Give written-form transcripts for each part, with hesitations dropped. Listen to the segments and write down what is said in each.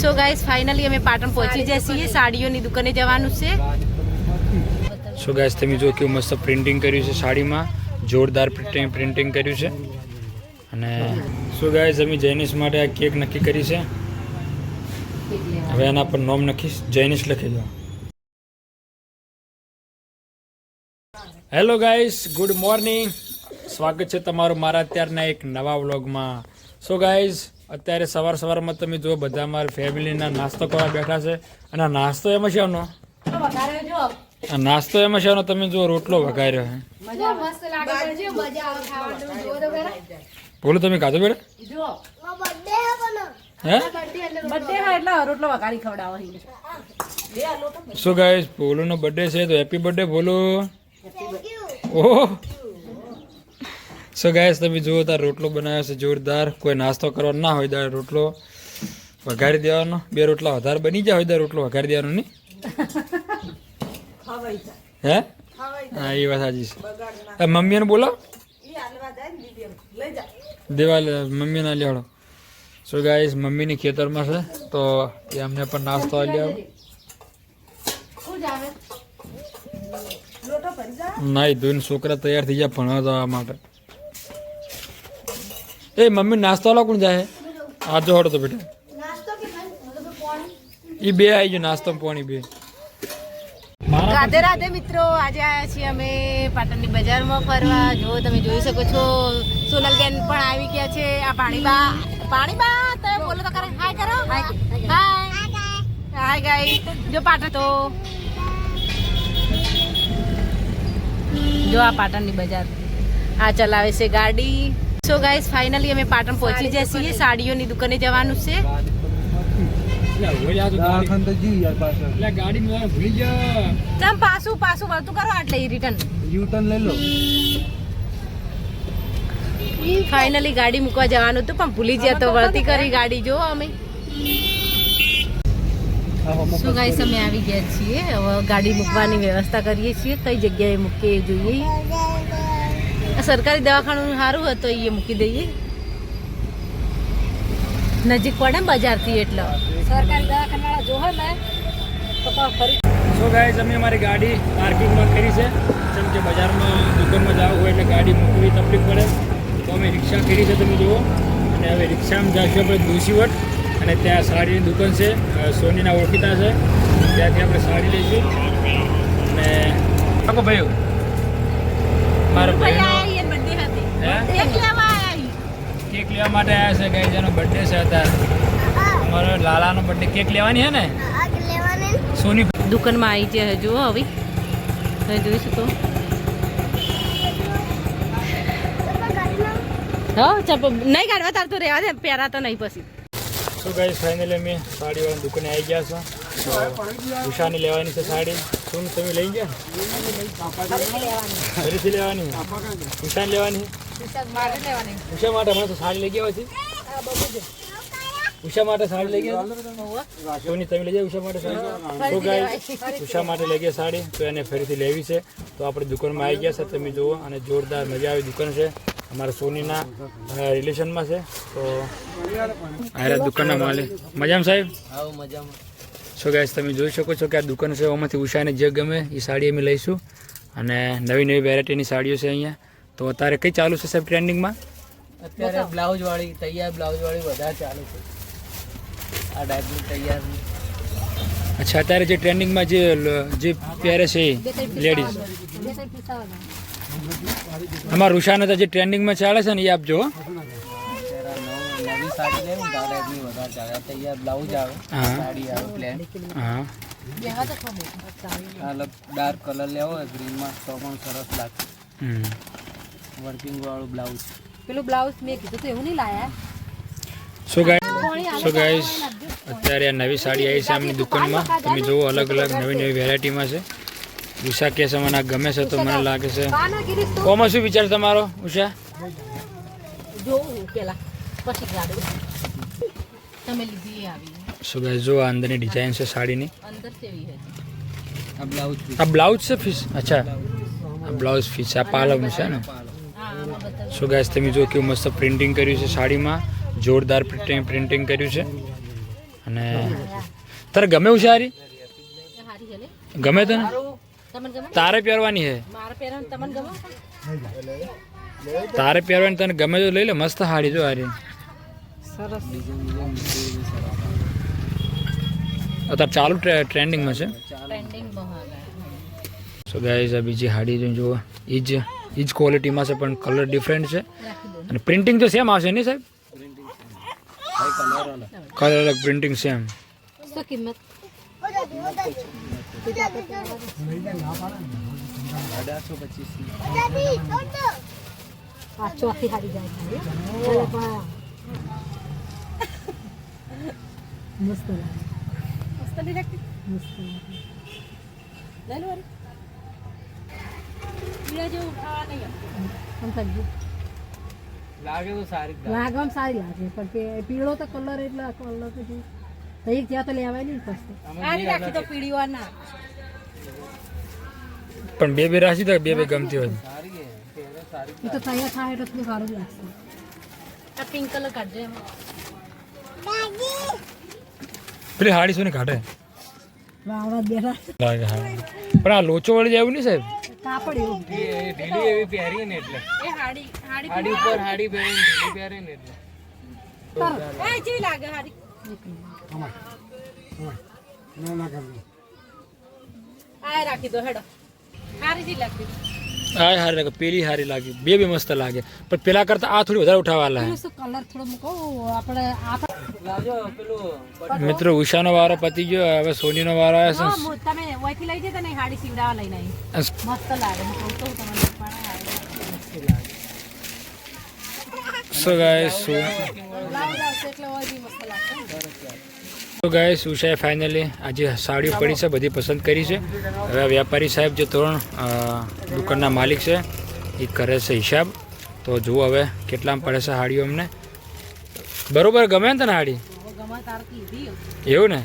So guys finally અમે પાટણ પહોંચી જાય છીએ. સાડીઓની દુકાને જવાનું છે. સો ગાઈસ તમે જો કેવું મસ્ત પ્રિન્ટિંગ કર્યું છે સાડીમાં, જોરદાર પ્રિન્ટિંગ કર્યું છે. અને સો ગાઈસ અમે જૈનિશ માટે આ કેક નક્કી કરી છે. હવે એના પર નોમ નખીશ, જૈનિશ લખી દો. Hello guys, good morning. સ્વાગત છે તમારું મારા અત્યારના એક નવા વ્લોગમાં. સો ગાઈસ અત્યારે સવારમાં તમે જો બધા મારા ફેમિલીના નાસ્તો કરવા બેઠા છે. અને આ નાસ્તો એમાં છે આનો, આ નાસ્તો એમાં છે આનો તમે જો રોટલો વઘાર્યો છે. બોલો તમે ખાધો બેટા? સો ગાઈસ ભોલુનો બર્થડે છે તો હેપી બર્થડે ભોલુ. ઓહ સો ગાઈસ તમે જુઓ તાર રોટલો બનાવ્યો છે જોરદાર. કોઈ નાસ્તો કરવાનો ના હોય ત્યારે રોટલો વઘારી દેવાનો. બે રોટલા વધારે બની જાય હોય ત્યારે રોટલો વઘારી દેવાનો નહીં? હે હા એ વાત સાચી છે. મમ્મીને બોલો દેવા મમ્મીને લેવાડો. સો ગાઈસ મમ્મીની ખેતરમાં છે તો એ અમને પણ નાસ્તો લઈ આવો. નાઈ ધોઈને છોકરા તૈયાર થઈ જાય ભણવા જવા માટે. એ મમ્મી નાસ્તો વાળા કોણ જાય? આ જો હડો તો બેટા એ બે આવી ગયો નાસ્તો પાણી બે. રાધે રાધે મિત્રો, આજે આવ્યા છીએ અમે પાટણની બજારમાં ફરવા. જો તમે જોઈ શકો છો સોનલબેન પણ આવી ગયા છે. આ પાણીબા તમે બોલો તો કરે. હાય કરો. હાય ગાઈસ જો પાટણ તો જો આ પાટણની બજાર આ ચલાવે છે ગાડી. સો ગાઈસ ફાઇનલી અમે પાટણ પહોંચી જાય છીએ. સાડીઓની દુકાને જવાનું છે. પાછું વળતું કરો એટલે રિટર્ન યુટર્ન લઈ લો. ફાઇનલી ગાડી મૂકવા જવાનું હતું પણ ભૂલી ગયા તો વળતી કરી ગાડી. જો અમે સો ગાઈસ અમે આવી ગયા છીએ. હવે ગાડી મૂકવાની વ્યવસ્થા કરીએ છીએ. કઈ જગ્યાએ મૂકીએ જોઈએ. સરકારી દવાખાનું સારું હતું એ મૂકી દઈએ. નજીક પડે ને બજારથી એટલે સરકારી દવાખાના જોહે ને તો ફરી. સો ગાઈસ અમે અમારી ગાડી પાર્કિંગમાં કરી છે. જેમ કે બજારમાં દુકાનમાં જવું હોય એટલે ગાડી મૂકવી તકલીફ પડે તો અમે રિક્ષા કરી છે તમે જુઓ. અને હવે રિક્ષામાં જઈશું આપણે દોશીવટ અને ત્યાં સાડીની દુકાન છે. સોનીના ઓળખીતા છે ત્યાંથી આપણે સાડી લઈશું. અને કાકો ભાઈ મારો ભાઈ કેક લેવા માટે આવ્યા છે. ગાઈસ એનો બર્થડે છે અત્યારે. અમારો લાલાનો બર્થડે કેક લેવાની છે ને સોની દુકાનમાં આવી છે. જુઓ હવે તમે જોઈ શકો. હા ચાપ નહીં કાઢવા તાર તો રહેવા દે, પહેરા તો નહીં પછી. સો ગાઈસ ફાઇનલી અમે સાડીવાળા દુકાને આવી ગયા છો. ઉષાની લેવાની છે સાડી. શું તમે લઈ ગયા? ફરીથી લેવાની ઉષાને લેવાની. ઉષા માટે હમણાં તો સાડી લઈ ગયા છે. ઉષા માટે સાડી લઈ ગયા સોની તમે લઈ જાય ઉષા માટે સાડી. તો ગાઈસ ઉષા માટે લઈ ગયા સાડી તો એને ફરીથી લેવી છે. તો આપણે દુકાનમાં આવી ગયા છે તમે જુઓ. અને જોરદાર મજા આવી દુકાન છે. અમારા સોનીના રિલેશનમાં છે. તો આ દુકાનના માલિક મજામાં સાહેબ? સો ગાઈસ તમે જોઈ શકો છો કે આ દુકાન છે. એમાંથી ઉષાને જે ગમે એ સાડી અમે લઈશું. અને નવી વેરાયટીની સાડીઓ છે અહીંયા. તો અત્યારે કઈ ચાલુ છે સાહેબ ટ્રેન્ડિંગમાં? અત્યારે બ્લાઉઝ વાળી તૈયાર બ્લાઉઝ વાળી વધારે ચાલુ છે. આ ટાઈપની તૈયાર. અચ્છા અત્યારે જે ટ્રેન્ડિંગમાં જે પહેરે છે લેડીઝ અમારા ઉષાને તો જે ટ્રેન્ડિંગમાં ચાલે છે ને એ આપજો. નવી સાડી લેવું તો આ ટાઈપની વધારે ચાલે. તૈયાર બ્લાઉઝ આવે, સાડી આવે પ્લેન. હા ડાર્ક કલર લેવો હોય ગ્રીનમાં તો પણ સરસ લાગશે. વર્કિંગ વાળું બ્લાઉઝ. પેલું બ્લાઉઝ મેં કીધું તો એવું નહીં લાયા. સો ગાઈસ અત્યારે આ નવી સાડી આવી છે આમની દુકાનમાં. તમે જુઓ અલગ નવી વેરાયટીમાં છે. ઉષા કે છે મને ગમે છે તો મને લાગે છે. કોમાં શું વિચાર તમારો ઉષા? સો ગાઈસ જો આ અંદરની ડિઝાઇન છે સાડીની. આ બ્લાઉઝ છે ફીસ? અચ્છા આ બ્લાઉઝ ફીસ આ પાલવનું છે ને. સો ગાઈસ તમે જો કેવું મસ્ત પ્રિન્ટિંગ કર્યું છે સાડીમાં. જોરદાર પ્રિન્ટિંગ કર્યું છે. અને તારે ગમે એવું છે હારી હારી છે ને ગમે તને તમને ગમે તારે પહેરવાની છે મારે પહેરવાનું તમને ગમે તારે પહેરવાની તને ગમે તો લઈ લે મસ્ત હાડી જો હારી સરસ અત્યારે ચાલુ ટ્રેન્ડિંગમાં છે ટ્રેન્ડિંગ બહુ સો ગાઈઝ આ બીજી હાડી જો જુઓ એ જ ક્વોલિટીમાં છે પણ કલર ડિફરન્ટ છે રાખી દો અને પ્રિન્ટિંગ તો સેમ આવશે નહીં સાહેબ કલર અલગ પ્રિન્ટિંગ સેમ શું કિંમત 1825 ચોથી હારી જાય મસ્ત લાગે મસ્ત નહીં લાગતી મસ્ત લઈ લો પીળા જેવું ખાવા નહીં લાગે તો સારી જ લાગવામાં સારી લાગે પણ કે પીળો તો કલર એટલે કલર તો જો એક જ્યાં તો લેવાય નહીં પછી આની રાખી તો પીળીવાર ના પણ બે રાશી તો બે ગમતી હોય સારી છે પહેરો સારી એ તો તૈયાર થાય એટલે થોડું સારું જ લાગશે આ પિંક કલર કાઢજો એમાં પેલી હાડી શું ને કાઢે વાવડા બેઠા લાગે હા પણ આ લોચો વળી જાય એવું નહીં સાહેબ કાપડ એવું એ ઢીલી એવી પહેરી ને એટલે એ હાડી હાડી હાડી ઉપર હાડી પહેરીને ઢીલી પહેરે ને એટલે એ જેવી લાગે હાડી આ રાખી દો હેડો હારી જી લાગતી આ હારી લાગે પેલી હારી લાગી બે મસ્ત લાગે પણ પેલા કરતા આ થોડી વધારે ઉઠાવવા લાગે પેલું શું કલર થોડો મૂકો આપણે લાવજો પેલું મિત્રો ઉષાનો વારો પતી ગયો હવે સોનીનો વારો આવ્યો તમે ઓયથી લઈ જતા ને હાડી સીવડાવવા લઈને આવી છે મસ્ત લાગે હું કહું તો તમને સો ગાઈસ એટલે ઓય બી મસ્ત લાગશે તો ગાઈસ ઉષાએ ફાઇનલી આજે સાડીઓ પડી છે બધી પસંદ કરી છે હવે આ વ્યાપારી સાહેબ જે તોરણ દુકાનના માલિક છે એ કરે છે હિસાબ તો જુઓ હવે કેટલામાં પડે છે સાડીઓ અમને બરોબર ગમે ને તને હાડી ગમે તાર કીધી એવું ને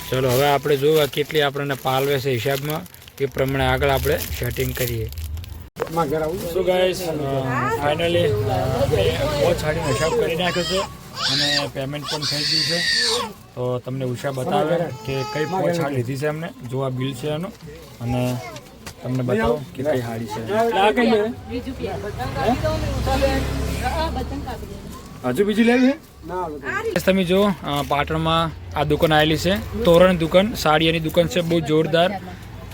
ચલો હવે આપણે જોવા કેટલી આપણને પાલવે છે હિસાબમાં એ પ્રમાણે આગળ આપણે સેટિંગ કરીએ શું ગાઈસ ફાઇનલી બહુ સાડીનો હિસાબ કરી નાખ્યો છે અને પેમેન્ટ પણ થઈ ગયું છે તો તમને ઉષા બતાવે કે કઈ પોચ હાડી લીધી છે અમને જો આ બિલ છે એનું અને તમને બતાવો કે કઈ હાડી છે આ કઈ લેવે બીજું બટન કાપી દો ને બટન કાપી દો હજુ બીજી લેવી છે તમે જો પાટણમાં આ દુકાન આવેલી છે તોરણ દુકાન સાડીની દુકાન છે બહુ જોરદાર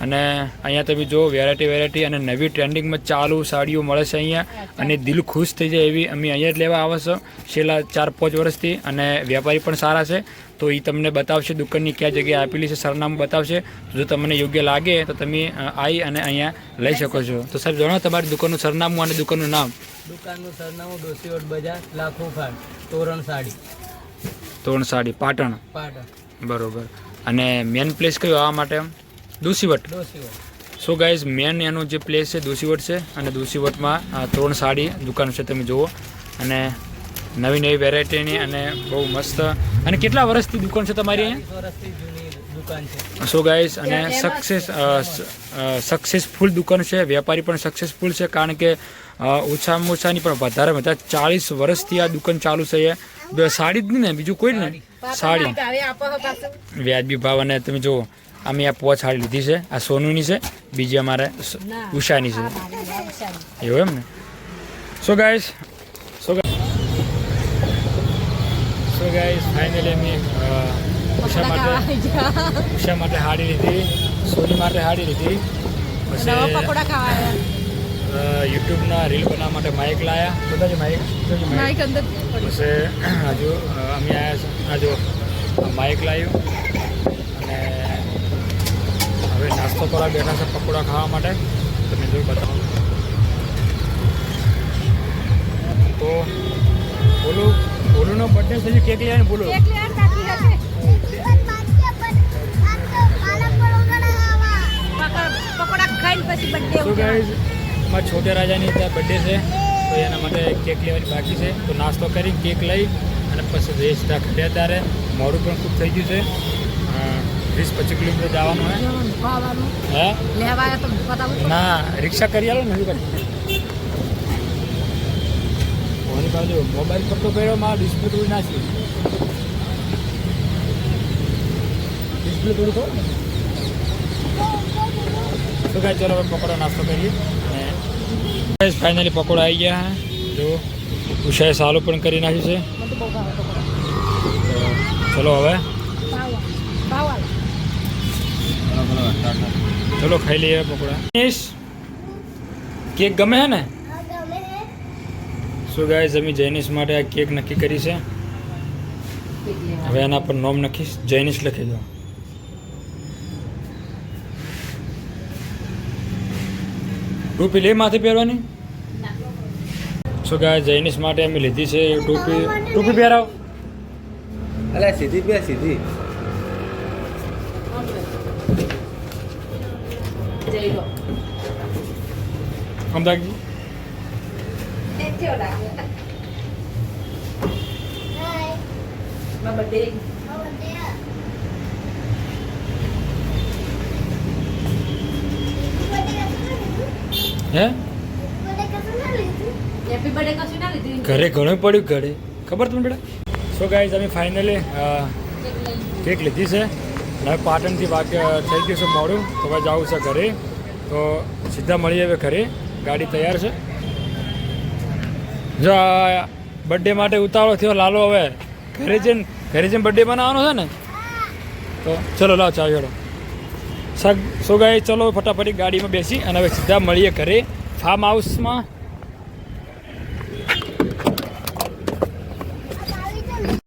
અને અહીંયા તમે જો વેરાયટી અને નવી ટ્રેન્ડિંગમાં ચાલુ સાડીઓ મળે છે અહીંયા અને દિલ ખુશ થઈ જાય એવી અમે અહીંયા જ લેવા આવે છે છેલ્લા 4-5 વર્ષથી અને વેપારી પણ સારા છે તો એ તમને બતાવશે દુકાનની કયા જગ્યાએ આપેલી છે સરનામું બતાવશે જો તમને યોગ્ય લાગે તો તમે આવી અને અહીંયા લઈ શકો છો તો સાહેબ જણાવો તમારી દુકાનનું સરનામું અને દુકાનનું નામ દુકાનનું સરનામું ડોસીવટ બજાર લાખો ફાટ તોરણ સાડી પાટણ બરોબર અને મેન પ્લેસ કયો આવવા માટે દોશીવટ સો ગાઈઝ મેન એનું જે પ્લેસ છે દોશીવટ છે અને દોશીવટમાં તોરણ સાડી દુકાન છે તમે જુઓ અને નવી વેરાયટીની અને બહુ મસ્ત અને કેટલા વર્ષથી દુકાન છે તમારી અહીંયા સો ગાઈઝ અને સક્સેસફુલ દુકાન છે વેપારી પણ સક્સેસફુલ છે કારણ કે ઓછામાં ઓછાની પણ વધારે 40 વર્ષથી આ દુકાન ચાલુ છે સાડી જ નહીં ને બીજું કોઈ નહીં સાડી વ્યાજબી ભાવ અને તમે જુઓ અમે આ પોચ સાડી લીધી છે આ સોનુની છે બીજી અમારે ઉષાની છે એવું એમ ને સો ગાઈઝ ફાઇનલી અમે ઉષા માટે હાડી લીધી સોની માટે હાડી લીધી પછી યુટ્યુબના રીલ બનાવવા માટે માઇક લાયા બધા માઇક પછી હજુ અમે આવ્યા છે માઇક લાવ્યું અને હવે નાસ્તો કરવા બેઠા છે પકોડા ખાવા માટે તમે જોઈ બતાવો તો બોલુનો બર્થડે છે કેક લઈને બોલો મારા છોટે રાજાની ત્યાં બર્થડે છે તો એના માટે કેક લેવાની બાકી છે તો નાસ્તો કરી કેક લઈ અને પછી રેસ ત્યાં ઘરે ત્યારે મોડું પણ ખૂબ થઈ ગયું છે 20-25 કિલોમીટર જવાનું હે ના રિક્ષા કરી આલો ને ઓની બાજુ મોબાઈલ પટ્ટો પહેર્યો મારા ડિસ્પ્લે તોડી નાખ્યું તો ગાઈસ ચલો હવે પકોડા નાસ્તો કરીએ અને ફાઇનલી પકોડા આવી ગયા જો ઉષાએ સાલું પણ કરી નાખ્યું છે તો ચલો હવે ચલો ખાઈ લઈએ પકોડા કેક ગમે છે ને શું ગાઈસ અમે જૈનિશ માટે આ કેક નક્કી કરી છે હવે એના પર નોમ નખીશ જૈનિશ લખી દો ટોપી લે માથે પહેરવાની શું ગાય જૈનિશ માટે અમે લીધી છે ટોપી પહેરાવ અલે સીધી બે સીધી અમદાજી હે ઘરે ઘણું પડ્યું ઘરે ખબર તમને બેટા સો ગાઈઝ અમે ફાઇનલી કેક લીધી છે અને હવે પાટણથી થઈ ગયું છે મોડું તો હવે જવું છે ઘરે તો સીધા મળીએ હવે ઘરે ગાડી તૈયાર છે જો બર્થડે માટે ઉતાવળો થયો લાલો હવે ઘરે જઈને બર્થડે બનાવવાનો છે ને તો ચલો લાવ ચા જોડો સો ગાઈઝ ચલો ફટાફટ ગાડીમાં બેસી અને હવે સીધા મળીએ ઘરે ફાર્મ હાઉસમાં